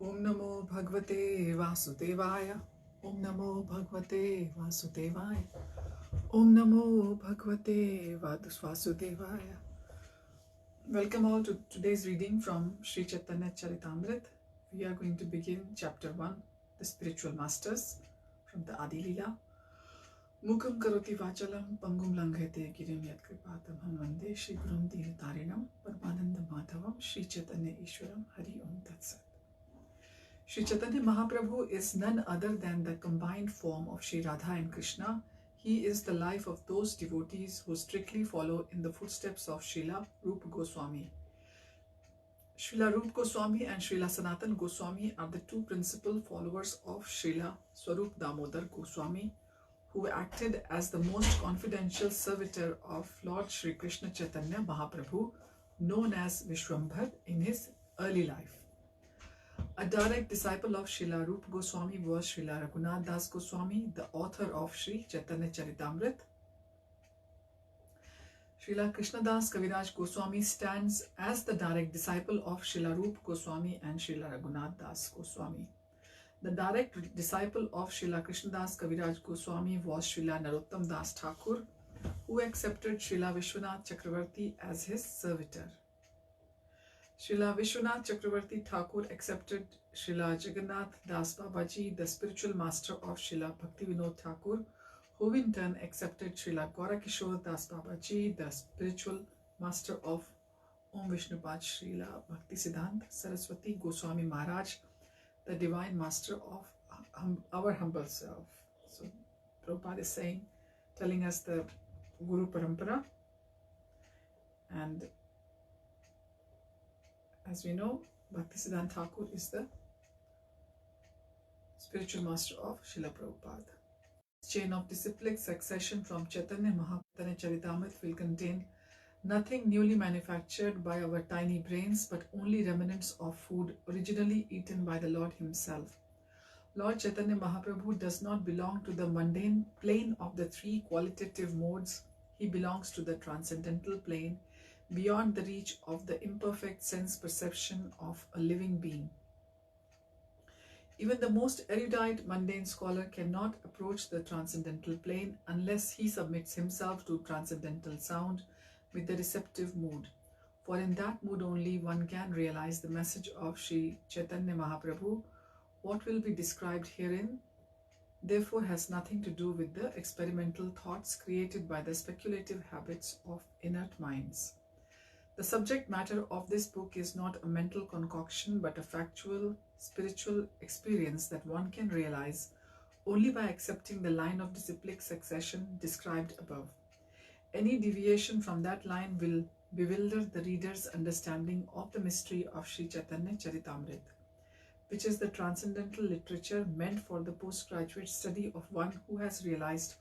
Om Namo Bhagavate Vasudevaya. Om Namo Bhagavate Vasudevaya. Om Namo Bhagavate Vasudevaya. Welcome all to today's reading from Sri Chaitanya Charitamrita. We are going to begin chapter 1, the spiritual masters, from the Adirilla. Mukam karoti vachalam pangum langhete girim yat kripatam ham vande Shri Gurum Dinatarinam Paramananda Madhavam Sri Chaitanya Ishwaram Hari Om Tat Sat. Sri Chaitanya Mahaprabhu is none other than the combined form of Sri Radha and Krishna. He is the life of those devotees who strictly follow in the footsteps of Sheila Rupa Goswami. Srila Rupa Goswami and Srila Sanatan Goswami are the two principal followers of Srila Swarup Damodar Goswami, who acted as the most confidential servitor of Lord Sri Krishna Chaitanya Mahaprabhu, known as Vishwambhar, in his early life. A direct disciple of Srila Rupa Goswami was Srila Raghunath Das Goswami, the author of Sri Chaitanya Charitamrita. Srila Krishnadas Kaviraja Goswami stands as the direct disciple of Srila Rupa Goswami and Srila Raghunath Das Goswami. The direct disciple of Srila Krishnadas Kaviraja Goswami was Srila Narottam Das Thakur, who accepted Srila Vishwanath Chakravarti as his servitor. Srila Vishwanath Chakravarti Thakur accepted Srila Jagannath Das Babaji, the spiritual master of Srila Bhaktivinoda Thakur, who in turn accepted Srila Gaurakishore Das Babaji, the spiritual master of Om Vishnupad Srila Bhaktisiddhanta Saraswati Goswami Maharaj, the divine master of our humble self. So Prabhupada is telling us the Guru Parampara, and as we know, Bhaktisiddhanta Thakur is the spiritual master of Srila Prabhupada. This chain of disciplic succession from Chaitanya Charitamrita will contain nothing newly manufactured by our tiny brains, but only remnants of food originally eaten by the Lord himself. Lord Chaitanya Mahaprabhu does not belong to the mundane plane of the three qualitative modes. He belongs to the transcendental plane, beyond the reach of the imperfect sense perception of a living being. Even the most erudite mundane scholar cannot approach the transcendental plane unless he submits himself to transcendental sound with the receptive mood. For in that mood only one can realize the message of Sri Chaitanya Mahaprabhu. What will be described herein, therefore, has nothing to do with the experimental thoughts created by the speculative habits of inert minds. The subject matter of this book is not a mental concoction, but a factual, spiritual experience that one can realize only by accepting the line of disciplic succession described above. Any deviation from that line will bewilder the reader's understanding of the mystery of Sri Chaitanya Charitamrita, which is the transcendental literature meant for the postgraduate study of one who has realized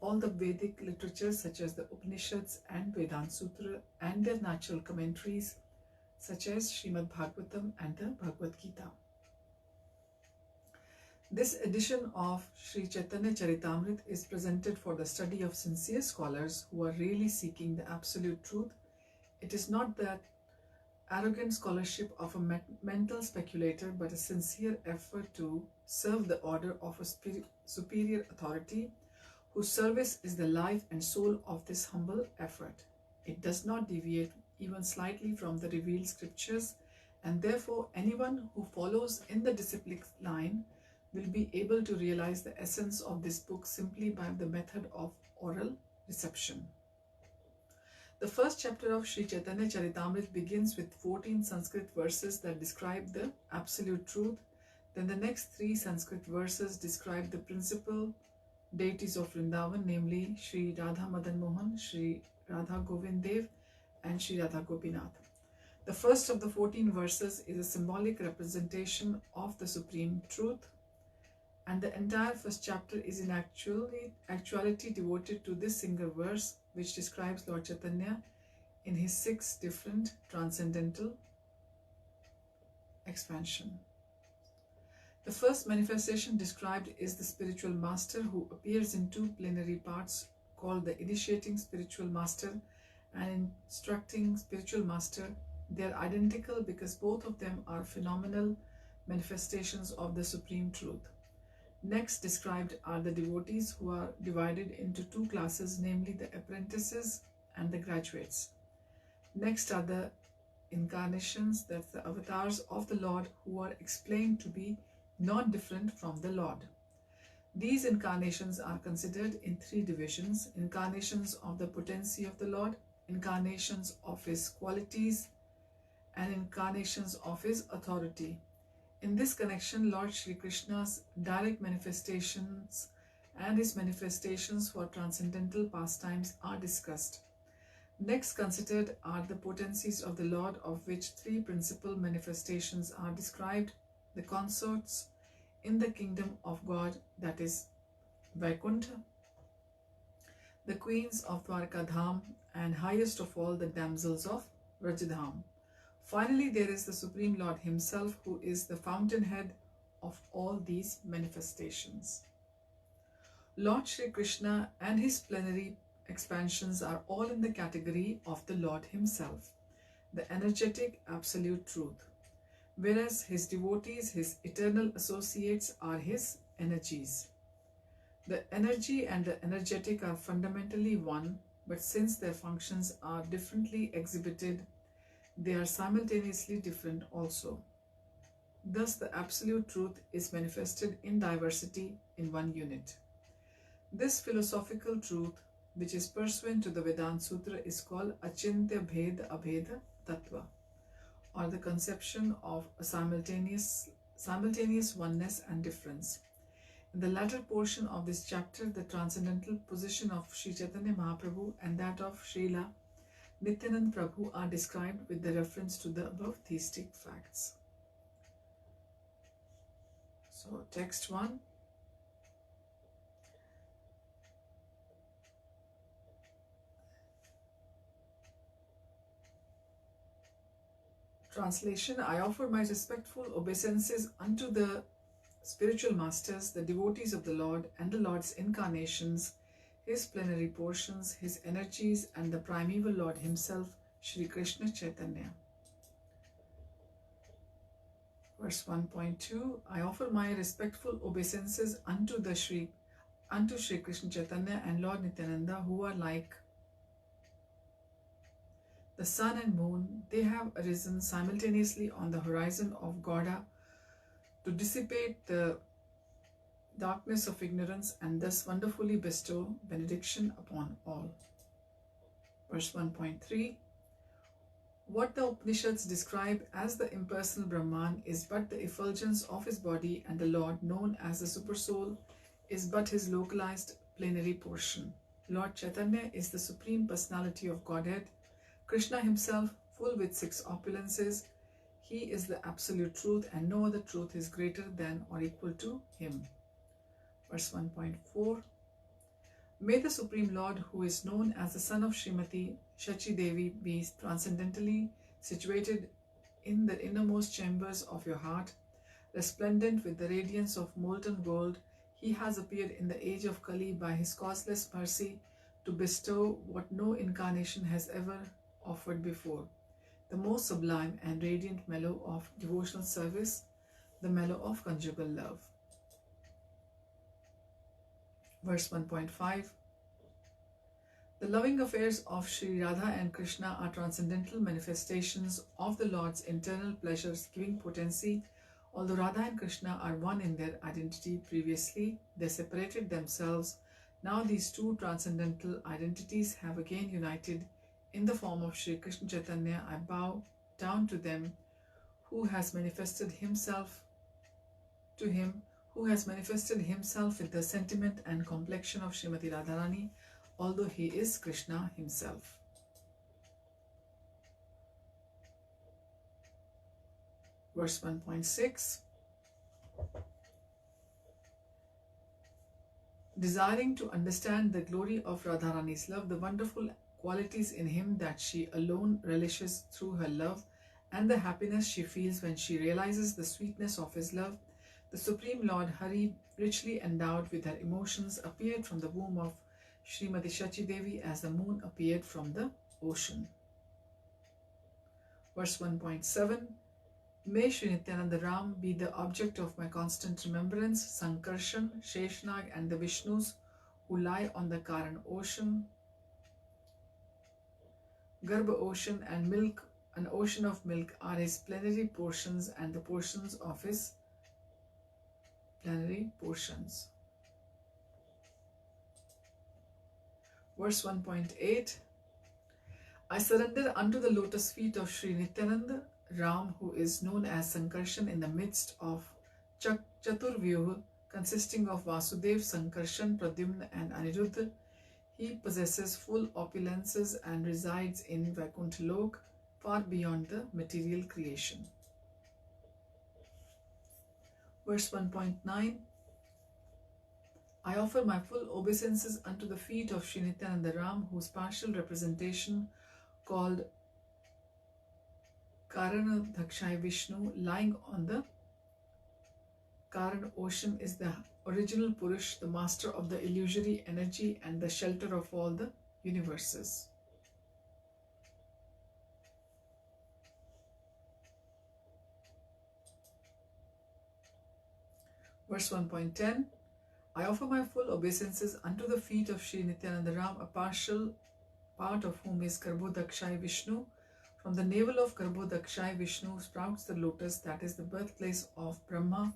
all the Vedic literature such as the Upanishads and Vedanta Sutra and their natural commentaries such as Srimad Bhagavatam and the Bhagavad Gita. This edition of Sri Chaitanya Charitamrita is presented for the study of sincere scholars who are really seeking the absolute truth. It is not that arrogant scholarship of a mental speculator, but a sincere effort to serve the order of a superior authority, whose service is the life and soul of this humble effort. It does not deviate even slightly from the revealed scriptures, and therefore anyone who follows in the disciplic line will be able to realize the essence of this book simply by the method of oral reception. The first chapter of Sri Chaitanya Charitamrita begins with 14 Sanskrit verses that describe the absolute truth. Then the next 3 Sanskrit verses describe the principal deities of Vrindavan, namely Sri Radha Madan Mohan, Sri Radha Govind Dev, and Sri Radha Gopinath. The first of the 14 verses is a symbolic representation of the supreme truth, and the entire first chapter is in actuality devoted to this single verse, which describes Lord Chaitanya in his 6 different transcendental expansion. The first manifestation described is the spiritual master, who appears in 2 plenary parts called the initiating spiritual master and instructing spiritual master. They are identical because both of them are phenomenal manifestations of the Supreme Truth. Next described are the devotees, who are divided into two classes, namely the apprentices and the graduates. Next are the incarnations, that's the avatars of the Lord, who are explained to be not different from the Lord. These incarnations are considered in three divisions: incarnations of the potency of the Lord, incarnations of his qualities, and incarnations of his authority. In this connection, Lord Shri Krishna's direct manifestations and his manifestations for transcendental pastimes are discussed. Next considered are the potencies of the Lord, of which three principal manifestations are described: the consorts in the kingdom of God, that is Vaikuntha, the queens of Dwarkadham, and highest of all, the damsels of Vrajadham. Finally, there is the Supreme Lord himself, who is the fountainhead of all these manifestations. Lord Shri Krishna and his plenary expansions are all in the category of the Lord himself, the energetic absolute truth, whereas his devotees, his eternal associates, are his energies. The energy and the energetic are fundamentally one, but since their functions are differently exhibited, they are simultaneously different also. Thus, the absolute truth is manifested in diversity in one unit. This philosophical truth, which is pursuant to the Vedanta Sutra, is called Achintya Bheda Abheda Tattva, or the conception of a simultaneous oneness and difference. In the latter portion of this chapter, the transcendental position of Sri Chaitanya Mahaprabhu and that of Sheila Nityanand Prabhu are described with the reference to the above theistic facts. So, text 1. Translation: I offer my respectful obeisances unto the spiritual masters, the devotees of the Lord, and the Lord's incarnations, his plenary portions, his energies, and the primeval Lord himself, Shri Krishna Chaitanya. Verse 1.2. I offer my respectful obeisances unto Shri Krishna Chaitanya and Lord Nityananda, who are like the sun and moon. They have arisen simultaneously on the horizon of Gauda to dissipate the darkness of ignorance and thus wonderfully bestow benediction upon all. Verse 1.3. What the Upanishads describe as the impersonal Brahman is but the effulgence of his body, and the Lord, known as the Supersoul, is but his localized plenary portion. Lord Chaitanya is the Supreme Personality of Godhead, Krishna himself, full with six opulences. He is the absolute truth, and no other truth is greater than or equal to him. Verse 1.4. May the Supreme Lord, who is known as the son of Srimati Shachi Devi, be transcendentally situated in the innermost chambers of your heart, resplendent with the radiance of molten gold. He has appeared in the age of Kali by his causeless mercy to bestow what no incarnation has ever offered before, the most sublime and radiant mellow of devotional service, the mellow of conjugal love. Verse 1.5. The loving affairs of Sri Radha and Krishna are transcendental manifestations of the Lord's internal pleasures giving potency. Although Radha and Krishna are one in their identity, previously they separated themselves. Now these two transcendental identities have again united in the form of Sri Krishna Chaitanya. I bow down to them, who has manifested himself to him, who has manifested himself with the sentiment and complexion of Srimati Radharani, although he is Krishna himself. Verse 1.6. Desiring to understand the glory of Radharani's love, the wonderful qualities in him that she alone relishes through her love, and the happiness she feels when she realizes the sweetness of his love, the Supreme Lord Hari, richly endowed with her emotions, appeared from the womb of Srimati Shachi Devi as the moon appeared from the ocean. Verse 1.7. May Sri Nityananda Ram be the object of my constant remembrance, Sankarshan, Sheshnag and the Vishnus who lie on the Karan ocean, Garbha ocean and milk, an ocean of milk are his plenary portions and the portions of his plenary portions. Verse 1.8. I surrender unto the lotus feet of Sri Nityananda Ram, who is known as Sankarshan in the midst of Chaturvyuha, consisting of Vasudev, Sankarshan, Pradyumna and Aniruddha. He possesses full opulences and resides in Vaikuntha Lok, far beyond the material creation. Verse 1.9. I offer my full obeisances unto the feet of Sri Nityananda Ram, whose partial representation called Karana Dakshai Vishnu, lying on the Karan ocean, is the original Purush, the master of the illusory energy and the shelter of all the universes. Verse 1.10. I offer my full obeisances unto the feet of Sri Nityananda Ram, a partial part of whom is Garbhodakshai Vishnu. From the navel of Garbhodakshai Vishnu sprouts the lotus, that is the birthplace of Brahma,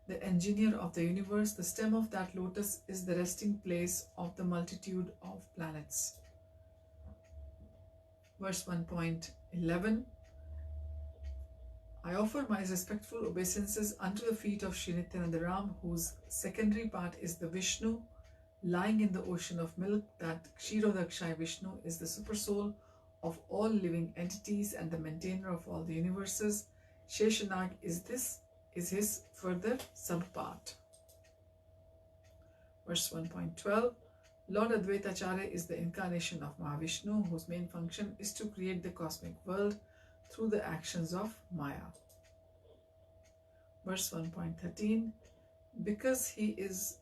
the engineer of the universe. The stem of that lotus is the resting place of the multitude of planets. Verse 1.11. I offer my respectful obeisances unto the feet of Sri Nityananda Ram, whose secondary part is the Vishnu, lying in the ocean of milk. That Kshirodakshai Vishnu is the supersoul of all living entities and the maintainer of all the universes. Sheshanag is his further subpart. Verse 1.12. Lord Advaita Acharya is the incarnation of Mahavishnu, whose main function is to create the cosmic world through the actions of Maya. Verse 1.13. Because he is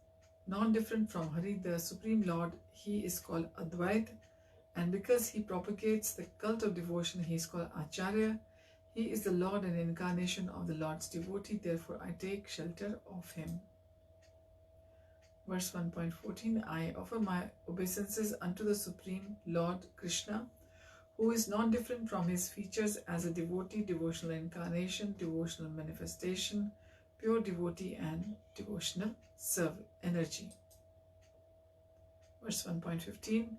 non-different from Hari, the Supreme Lord, he is called Advait, and because he propagates the cult of devotion, he is called Acharya. He is the Lord and incarnation of the Lord's devotee, therefore I take shelter of him. Verse 1.14. I offer my obeisances unto the Supreme Lord Krsna, who is non-different from his features as a devotee, devotional incarnation, devotional manifestation, pure devotee and devotional energy. Verse 1.15.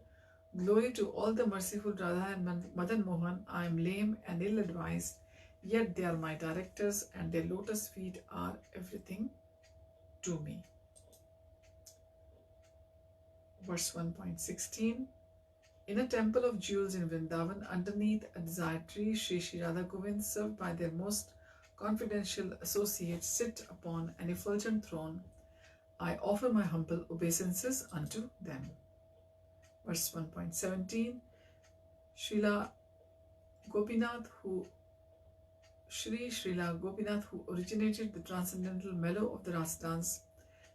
Glory to all the merciful Radha and Madan Mohan. I am lame and ill-advised, yet they are my directors, and their lotus feet are everything to me. Verse 1.16. In a temple of jewels in Vrindavan, underneath a desire tree, Sri Sri Radha Govind, served by their most confidential associates, sit upon an effulgent throne. I offer my humble obeisances unto them. Verse 1.17. Srila Gopinath, who originated the transcendental mellow of the Rasa dance,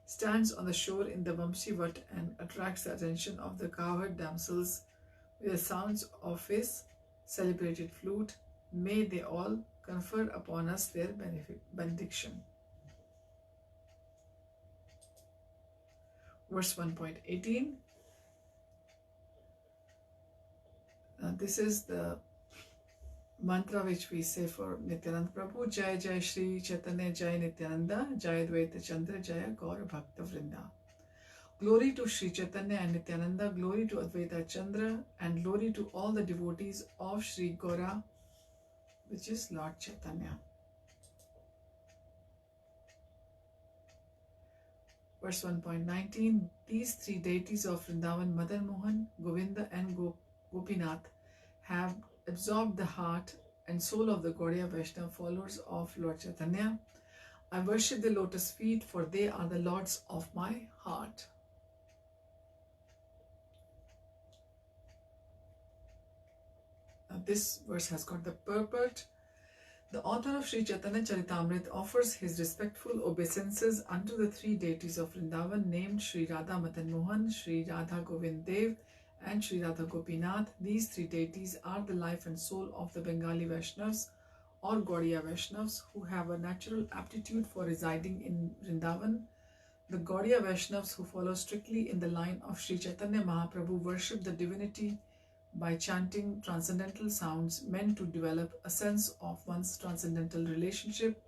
stands on the shore in the Vamshi Vat and attracts the attention of the cowherd damsels with the sounds of his celebrated flute. May they all confer upon us their benediction. Verse 1.18. This is the mantra which we say for Nityananda Prabhu. Jai Jai Shri Chaitanya Jai Nityananda, Jai Advaita Chandra, Jaya Gaura Bhakta Vrinda. Glory to Sri Chaitanya and Nityananda, glory to Advaita Chandra, and glory to all the devotees of Sri Gaura, which is Lord Chaitanya. Verse 1.19. These three deities of Vrindavan, Madan Mohan, Govinda and Gopinath, have absorbed the heart and soul of the Gaudiya Vaishnava followers of Lord Chaitanya. I worship the lotus feet, for they are the lords of my heart. Now this verse has got the purport. The author of Sri Chaitanya Charitamrita offers his respectful obeisances unto the three deities of Vrindavan, named Sri Radha Madan Mohan, Sri Radha Govind Dev, and Sri Radha Gopinath. These three deities are the life and soul of the Bengali Vaishnavas or Gaudiya Vaishnavas who have a natural aptitude for residing in Vrindavan. The Gaudiya Vaishnavas who follow strictly in the line of Sri Chaitanya Mahaprabhu worship the divinity by chanting transcendental sounds meant to develop a sense of one's transcendental relationship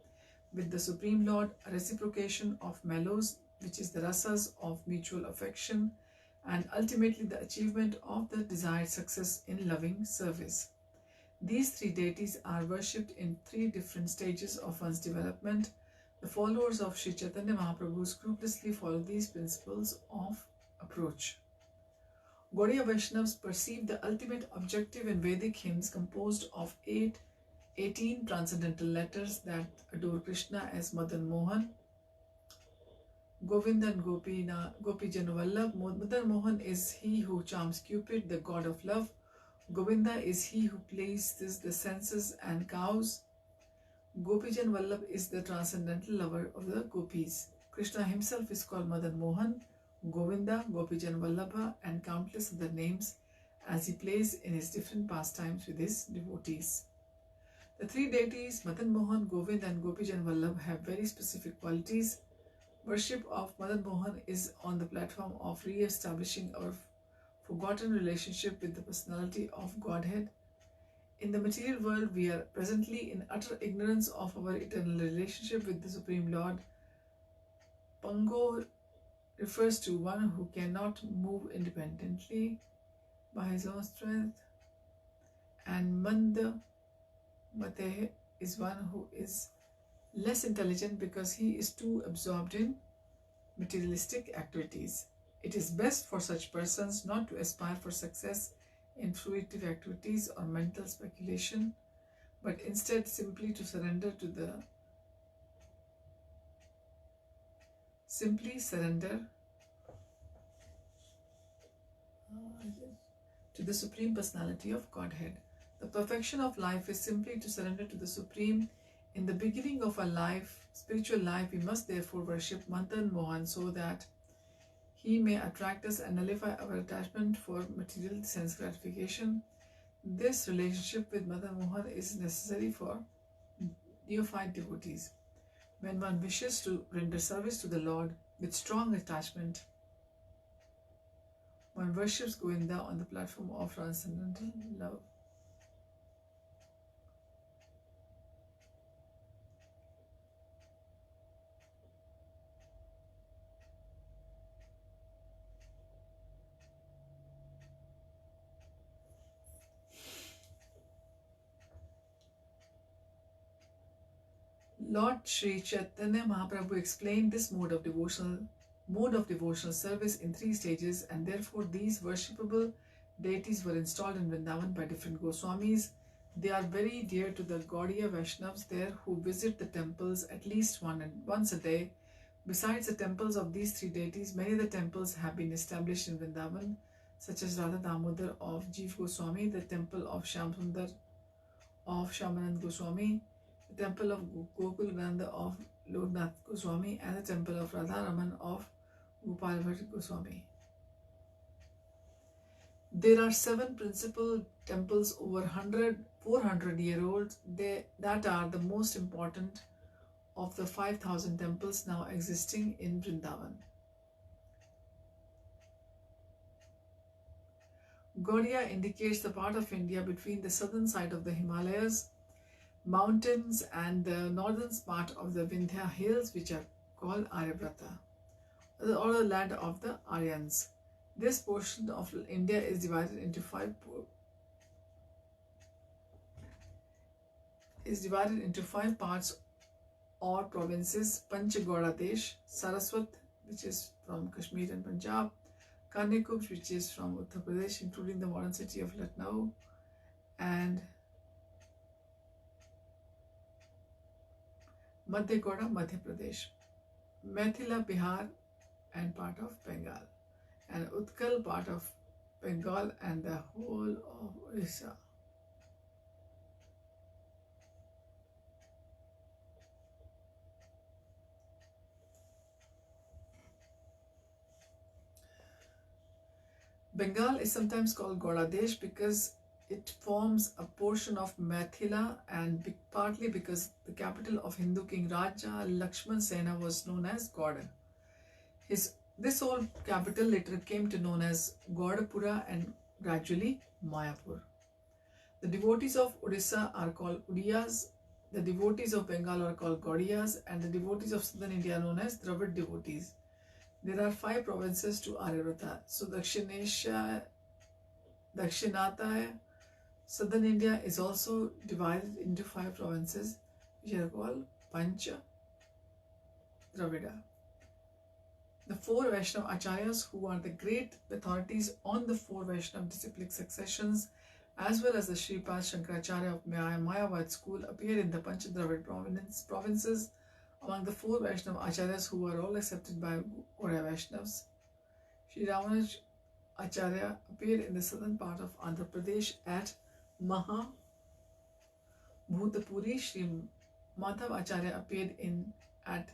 with the Supreme Lord, a reciprocation of mellows, which is the rasas of mutual affection, and ultimately the achievement of the desired success in loving service. These three deities are worshipped in three different stages of one's development. The followers of Sri Chaitanya Mahaprabhu scrupulously follow these principles of approach. Gaudiya Vaishnavas perceive the ultimate objective in Vedic hymns composed of 18 transcendental letters that adore Krishna as Madan Mohan, Govinda and Gopijan Vallabh. Madan Mohan is he who charms Cupid, the god of love. Govinda is he who pleases the senses and cows. Gopijan Vallabh is the transcendental lover of the gopis. Krishna himself is called Madan Mohan, Govinda, Gopijan Vallabha, and countless other names as he plays in his different pastimes with his devotees. The three deities, Madan Mohan, Govind, and Gopijan Vallabh, have very specific qualities. Worship of Madan Mohan is on the platform of re-establishing our forgotten relationship with the personality of Godhead. In the material world, we are presently in utter ignorance of our eternal relationship with the Supreme Lord. Pango refers to one who cannot move independently by his own strength, and Manda Mateh is one who is less intelligent because he is too absorbed in materialistic activities. It is best for such persons not to aspire for success in fruitive activities or mental speculation, but instead simply to surrender to the Supreme Personality of Godhead. The perfection of life is simply to surrender to the Supreme. In the beginning of our life, spiritual life, we must therefore worship Madan Mohan so that he may attract us and nullify our attachment for material sense gratification. This relationship with Madan Mohan is necessary for neophyte devotees. When one wishes to render service to the Lord with strong attachment, one worships Govinda on the platform of transcendental love. Lord Sri Chaitanya Mahaprabhu explained this mode of devotional service in three stages, and therefore these worshipable deities were installed in Vrindavan by different Goswamis. They are very dear to the Gaudiya Vaishnavas there who visit the temples at least once a day. Besides the temples of these three deities, many other temples have been established in Vrindavan, such as Radha Damodar of Jeev Goswami, the temple of Shyamsundar of Shyamanand Goswami, the temple of Gokul Nanda of Loknath Goswami, and the temple of Radha Raman of Gopal Bhatt Goswami. There are 7 principal temples over 400-year-old that are the most important of the 5,000 temples now existing in Vrindavan. Gaudiya indicates the part of India between the southern side of the Himalayas mountains and the northern part of the Vindhya hills, which are called Aryabhatta, or the land of the Aryans. This portion of India is divided into five parts or provinces: Panchagauda Desh, Saraswat, which is from Kashmir and Punjab, Karnikubj, which is from Uttar Pradesh, including the modern city of Lucknow, and Madhya Gauda, Madhya Pradesh, Mithila, Bihar, and part of Bengal, and Utkal, part of Bengal, and the whole of Orissa. Bengal is sometimes called Gauda Desh because it forms a portion of Mathila, and partly because the capital of Hindu king Raja Lakshman Sena was known as Gauda. This old capital later came to known as Gaudapura and gradually Mayapur. The devotees of Odisha are called Udiyas, the devotees of Bengal are called Gaudiyas, and the devotees of southern India are known as Dravid devotees. There are 5 provinces to Aryabhatta. So Dakshinataya, southern India is also divided into 5 provinces, which are called Pancha Dravida. The 4 Vaishnava Acharyas, who are the great authorities on the 4 Vaishnava disciplic successions, as well as the Sripad Shankaracharya of Mayavad school, appear in the Pancha Dravid provinces among the 4 Vaishnava Acharyas who are all accepted by Gaudiya Vaishnavas. Sri Ramanaj Acharya appeared in the southern part of Andhra Pradesh at Mahabhutapuri. Sri Madhav Acharya appeared at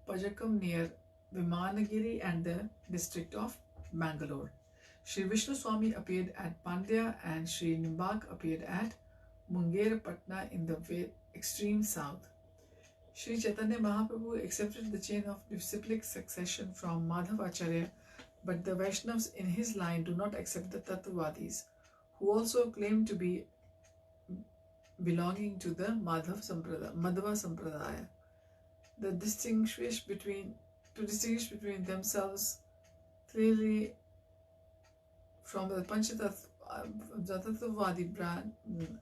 Pajakam near Vimanagiri and the district of Bangalore. Sri Vishnu Swami appeared at Pandya, and Sri Nimbak appeared at Munger Patna in the extreme south. Sri Chaitanya Mahaprabhu accepted the chain of disciplic succession from Madhav Acharya, but the Vaishnavas in his line do not accept the Tattvadis, who also claim to be belonging to the Madhava Sampradaya. To distinguish between themselves clearly from the Tattvadi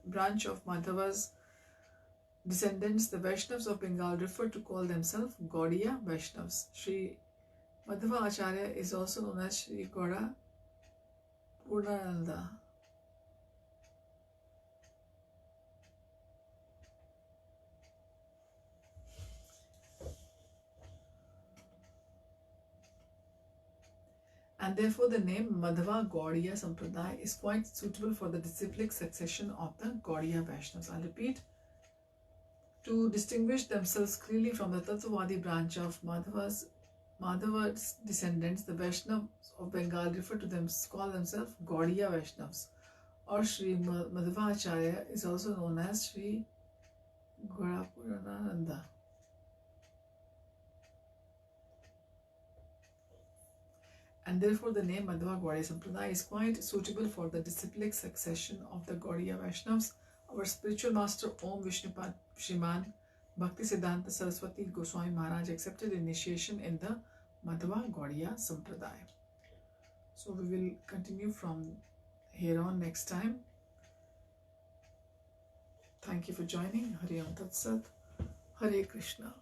branch of Madhava's descendants, the Vaishnavas of Bengal refer to call themselves Gaudiya Vaishnavas. Sri Madhava Acharya is also known as Sri Gauda Purnananda. And therefore the name Madhava Gaudiya Sampradaya is quite suitable for the disciplic succession of the Gaudiya Vaishnavas. I'll repeat. To distinguish themselves clearly from the Tattvadi branch of Madhava's descendants, the Vaishnavas of Bengal call themselves Gaudiya Vaishnavas, or Sri Madhava Acharya is also known as Sri Gaurapurananda. And therefore the name Madhava Gaudiya Sampradaya is quite suitable for the disciplic succession of the Gaudiya Vaishnavas. Our spiritual master Om Vishnupad Shriman Bhakti Siddhanta Saraswati Goswami Maharaj accepted initiation in the Madhava Gaudiya Sampradaya. So we will continue from here on next time. Thank you for joining. Hari Om Tat Sat. Hare Krishna.